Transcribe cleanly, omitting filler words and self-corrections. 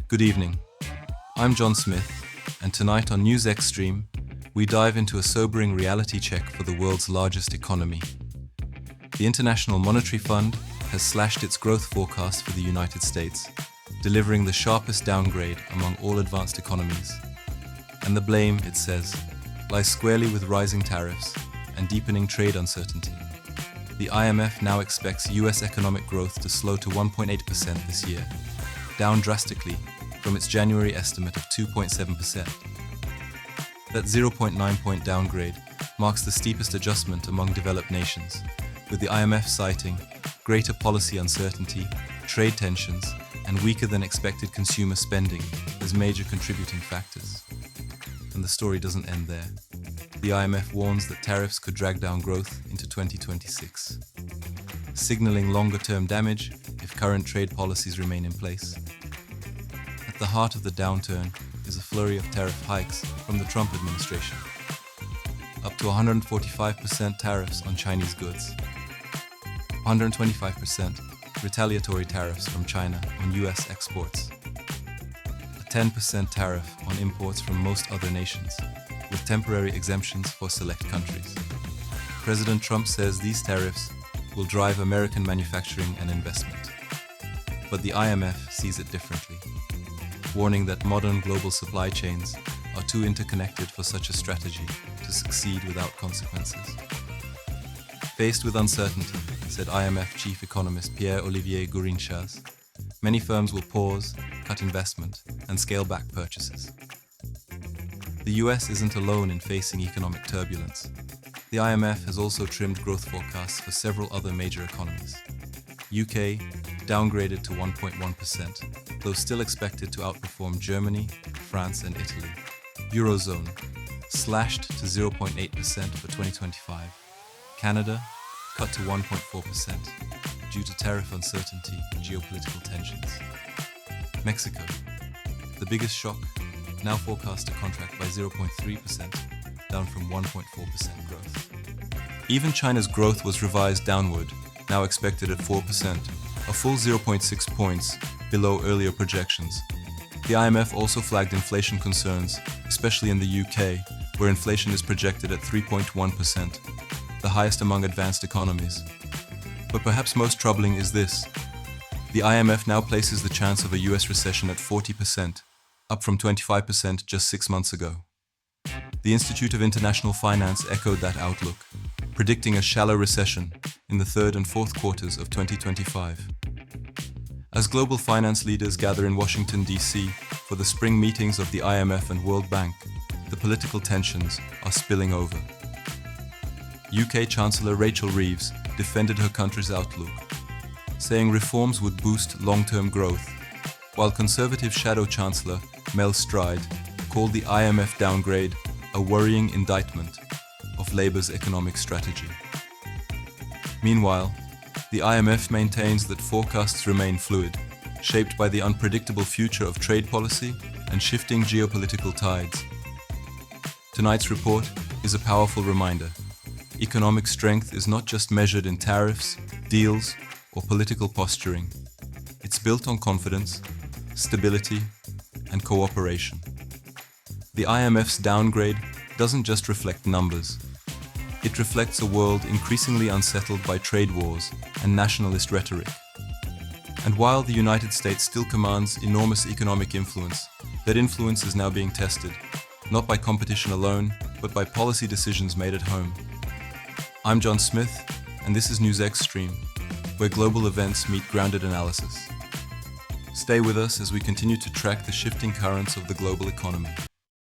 Good evening. I'm John Smith, and tonight on NewsXstream, we dive into a sobering reality check for the world's largest economy. The International Monetary Fund has slashed its growth forecast for the United States, delivering the sharpest downgrade among all advanced economies. And the blame, it says, lies squarely with rising tariffs and deepening trade uncertainty. The IMF now expects US economic growth to slow to 1.8% this year, down drastically from its January estimate of 2.7%. That 0.9-point downgrade marks the steepest adjustment among developed nations, with the IMF citing greater policy uncertainty, trade tensions, and weaker than expected consumer spending as major contributing factors. And the story doesn't end there. The IMF warns that tariffs could drag down growth into 2026, signaling longer-term damage if current trade policies remain in place. At the heart of the downturn is a flurry of tariff hikes from the Trump administration, up to 145% tariffs on Chinese goods, 125% retaliatory tariffs from China on US exports, a 10% tariff on imports from most other nations, with temporary exemptions for select countries. President Trump says these tariffs will drive American manufacturing and investment. But the IMF sees it differently, warning that modern global supply chains are too interconnected for such a strategy to succeed without consequences. Faced with uncertainty, said IMF chief economist Pierre-Olivier Gourinchas, many firms will pause, cut investment, and scale back purchases. The US isn't alone in facing economic turbulence. The IMF has also trimmed growth forecasts for several other major economies. UK downgraded to 1.1%, though still expected to outperform Germany, France, and Italy. Eurozone slashed to 0.8% for 2025. Canada cut to 1.4% due to tariff uncertainty and geopolitical tensions. Mexico, the biggest shock, now forecast to contract by 0.3%, down from 1.4% growth. Even China's growth was revised downward, now expected at 4%, a full 0.6 points below earlier projections. The IMF also flagged inflation concerns, especially in the UK, where inflation is projected at 3.1%, the highest among advanced economies. But perhaps most troubling is this. The IMF now places the chance of a US recession at 40%, up from 25% just 6 months ago. The Institute of International Finance echoed that outlook, predicting a shallow recession in the third and fourth quarters of 2025. As global finance leaders gather in Washington, D.C. for the spring meetings of the IMF and World Bank, the political tensions are spilling over. UK Chancellor Rachel Reeves defended her country's outlook, saying reforms would boost long-term growth, while Conservative Shadow Chancellor Mel Stride called the IMF downgrade a worrying indictment of Labour's economic strategy. Meanwhile, the IMF maintains that forecasts remain fluid, shaped by the unpredictable future of trade policy and shifting geopolitical tides. Tonight's report is a powerful reminder. Economic strength is not just measured in tariffs, deals, or political posturing. It's built on confidence, stability, and cooperation. The IMF's downgrade doesn't just reflect numbers. It reflects a world increasingly unsettled by trade wars and nationalist rhetoric. And while the United States still commands enormous economic influence, that influence is now being tested, not by competition alone, but by policy decisions made at home. I'm John Smith, and this is NewsXstream, where global events meet grounded analysis. Stay with us as we continue to track the shifting currents of the global economy.